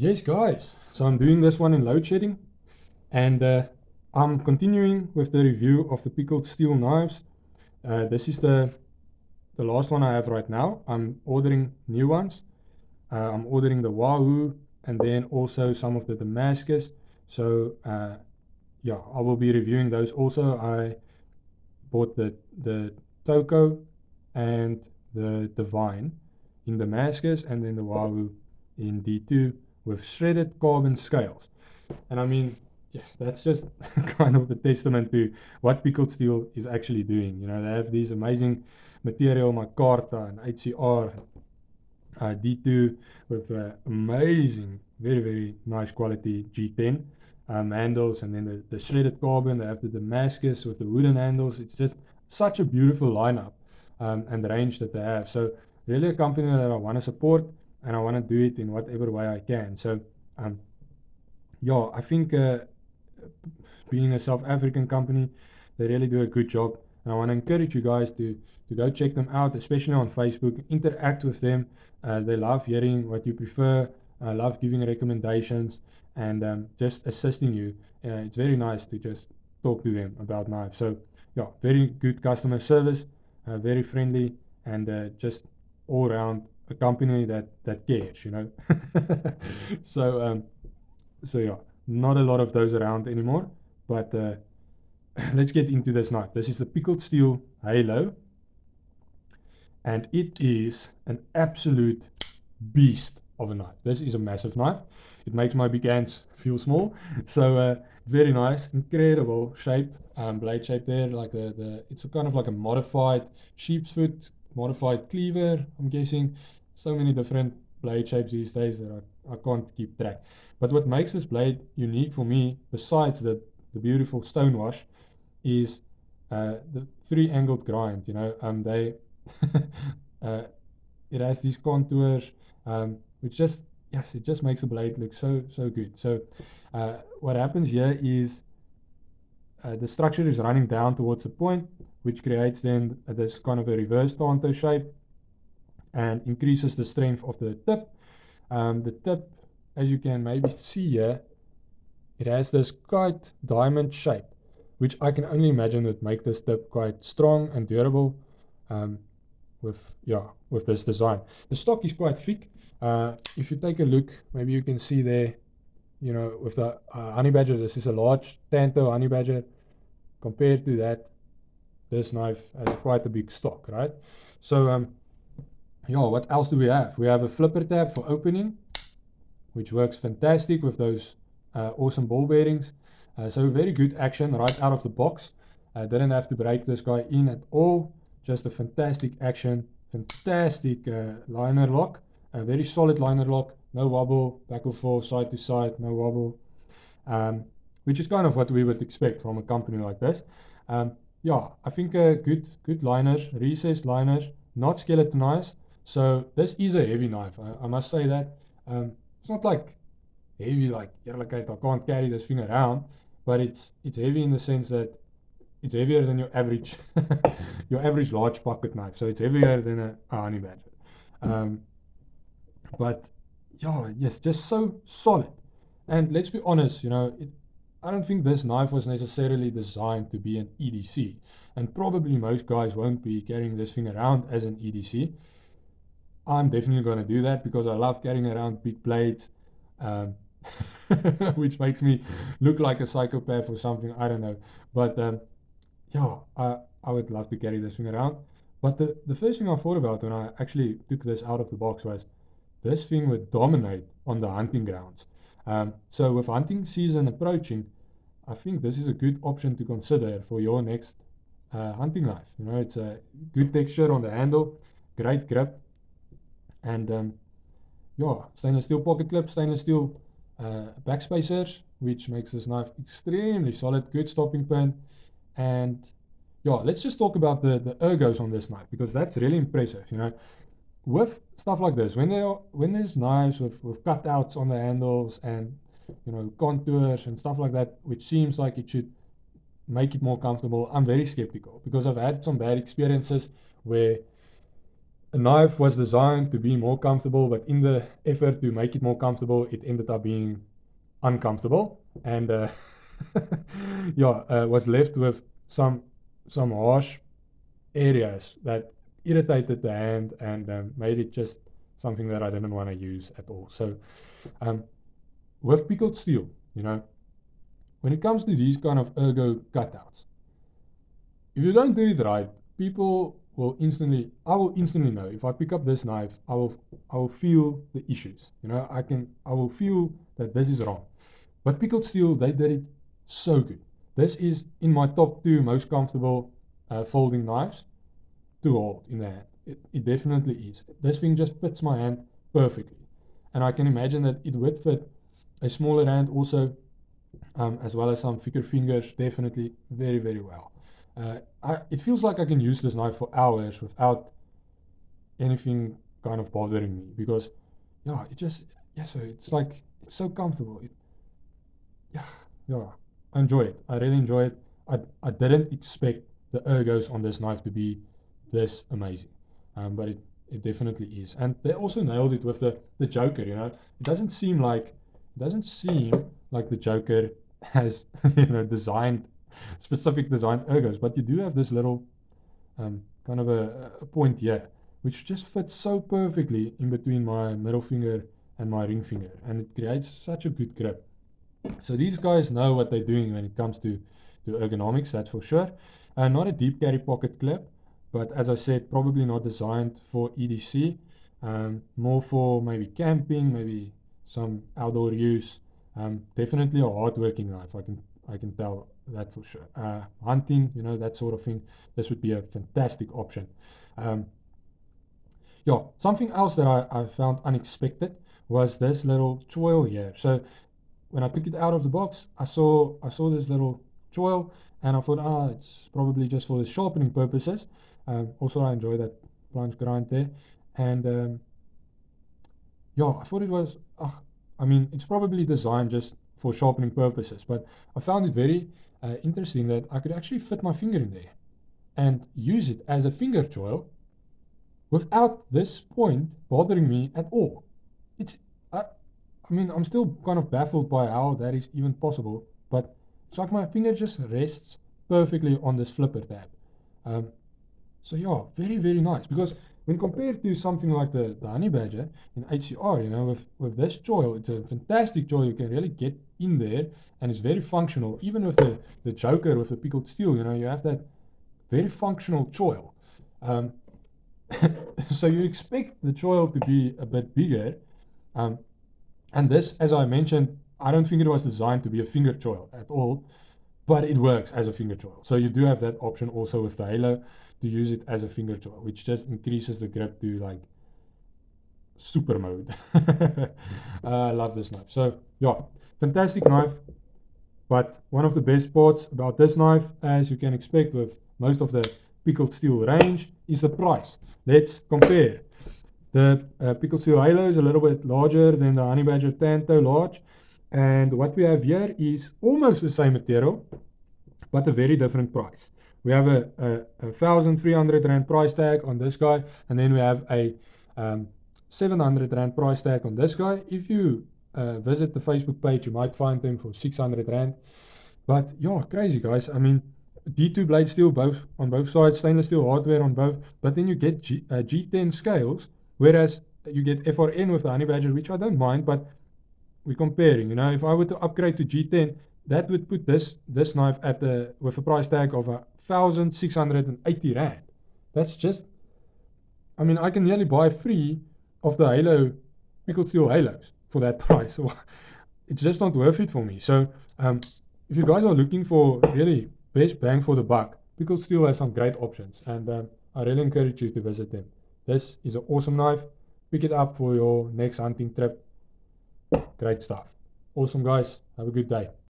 Yes, guys. So I'm doing this one in load shedding, and I'm continuing with the review of the pickled steel knives. This is the last one I have right now. I'm ordering new ones. I'm ordering the Wahoo and then also some of the Damascus. So yeah, I will be reviewing those. Also, I bought the Toko and the Divine in Damascus and then the Wahoo in D2 with shredded carbon scales. And I mean, yeah, that's just kind of a testament to what pickled steel is actually doing. They have these amazing material, micarta and HCR, D2 with amazing, very, very nice quality G10 handles, and then the shredded carbon. They have the Damascus with the wooden handles. It's just such a beautiful lineup and range that they have. So really a company that I want to support, and I want to do it in whatever way I can. So yeah, I think being a South African company, they really do a good job. And I want to encourage you guys to go check them out, especially on Facebook. Interact with them. They love hearing what you prefer, love giving recommendations, and just assisting you. It's very nice to just talk to them about knives. So, yeah, very good customer service, very friendly, and just all around a company that cares. So, so yeah, not a lot of those around anymore. But let's get into this knife. This is the Pickled Steel HALO, and it is an absolute beast of a knife. This is a massive knife. It makes my big hands feel small. So very nice, incredible shape, blade shape there. Like it's a kind of like a modified sheep's foot, modified cleaver. I'm guessing so many different blade shapes these days that I can't keep track. But what makes this blade unique for me, besides the beautiful Stonewash, is the three-angled grind. They uh, it has these contours, which just yes, it just makes the blade look so good. So what happens here is the structure is running down towards the point, which creates then this kind of a reverse tanto shape and increases the strength of the tip. The tip, as you can maybe see here, it has this quite diamond shape, which I can only imagine would make this tip quite strong and durable with this design. The stock is quite thick. If you take a look, maybe you can see there, with the honey badger, this is a large Tanto honey badger. Compared to that, this knife has quite a big stock, right? So yeah, what else do we have? We have a flipper tab for opening, which works fantastic with those awesome ball bearings. So very good action right out of the box. I didn't have to break this guy in at all. Just a fantastic action, fantastic liner lock, a very solid liner lock, no wobble, back and forth, side to side, no wobble, which is kind of what we would expect from a company like this. Yeah, I think good liners, recessed liners, not skeletonized. So this is a heavy knife. I must say that. It's not like heavy, like I can't carry this thing around, but it's heavy in the sense that it's heavier than your average your average large pocket knife. So it's heavier than a honey badger. But yeah, yes, just so solid. And let's be honest, I don't think this knife was necessarily designed to be an EDC. And probably most guys won't be carrying this thing around as an EDC. I'm definitely going to do that because I love carrying around big blades, which makes me look like a psychopath or something. I don't know. But yeah, I would love to carry this thing around. But the first thing I thought about when I actually took this out of the box was this thing would dominate on the hunting grounds. So with hunting season approaching, I think this is a good option to consider for your next hunting knife. It's a good texture on the handle, great grip, and yeah, stainless steel pocket clip, stainless steel backspacers, which makes this knife extremely solid, good stopping pin. And yeah, let's just talk about the ergos on this knife because that's really impressive. With stuff like this, when there's knives with cutouts on the handles and contours and stuff like that, which seems like it should make it more comfortable, I'm very skeptical because I've had some bad experiences where a knife was designed to be more comfortable, but in the effort to make it more comfortable, it ended up being uncomfortable, and yeah, was left with some harsh areas that irritated the hand and made it just something that I didn't want to use at all. So um, with pickled steel, when it comes to these kind of ergo cutouts, if you don't do it right, I will instantly know. If I pick up this knife, I will feel the issues. I will feel that this is wrong. But Pickled Steel, they did it so good. This is in my top 2 most comfortable folding knives to hold in the hand. It definitely is. This thing just fits my hand perfectly. And I can imagine that it would fit a smaller hand also, as well as some thicker fingers, definitely very, very well. It feels like I can use this knife for hours without anything kind of bothering me, because yeah, so it's so comfortable. Yeah, yeah, I enjoy it. I really enjoy it. I didn't expect the ergos on this knife to be this amazing, but it definitely is. And they also nailed it with the Joker. It doesn't seem like the Joker has specific designed ergos, but you do have this little kind of a point here, which just fits so perfectly in between my middle finger and my ring finger, and it creates such a good grip. So these guys know what they're doing when it comes to ergonomics, that's for sure. Not a deep carry pocket clip, but as I said, probably not designed for EDC, more for maybe camping, maybe some outdoor use. Definitely a hard-working knife, I can tell that for sure. Hunting, that sort of thing, this would be a fantastic option. Yeah, something else that I found unexpected was this little choil here. So when I took it out of the box, I saw this little choil, and I thought, it's probably just for the sharpening purposes. Also, I enjoy that plunge grind there, and yeah, I thought it was. It's probably designed just for sharpening purposes, but I found it very interesting that I could actually fit my finger in there and use it as a finger choil without this point bothering me at all. It's I'm still kind of baffled by how that is even possible, but it's like my finger just rests perfectly on this flipper tab. So yeah, very, very nice, because when compared to something like the Honey Badger in HCR, with this choil, it's a fantastic choil. You can really get in there, and it's very functional. Even with the Joker, with the Pickled Steel, you have that very functional choil. So you expect the choil to be a bit bigger, and this, as I mentioned, I don't think it was designed to be a finger choil at all, but it works as a finger choil. So you do have that option also with the Halo to use it as a finger choil, which just increases the grip to like super mode. I love this knife. So yeah, fantastic knife. But one of the best parts about this knife, as you can expect with most of the Pickled Steel range, is the price. Let's compare. The Pickled Steel HALO is a little bit larger than the Honey Badger Tanto large, and what we have here is almost the same material, but a very different price. We have a 1,300 Rand price tag on this guy, and then we have a 700 Rand price tag on this guy. If you visit the Facebook page, you might find them for 600 Rand. But yeah, crazy guys. D2 blade steel on both sides, stainless steel hardware on both, but then you get G10 scales, whereas you get FRN with the Honey Badger, which I don't mind, but we're comparing. If I were to upgrade to G10, that would put this knife with a price tag of 1,680 Rand. That's just, I can nearly buy 3 of the Halo Pickled Steel Halos for that price. So it's just not worth it for me. So if you guys are looking for really best bang for the buck, Pickled Steel has some great options, and I really encourage you to visit them. This is an awesome knife. Pick it up for your next hunting trip. Great stuff. Awesome, guys. Have a good day.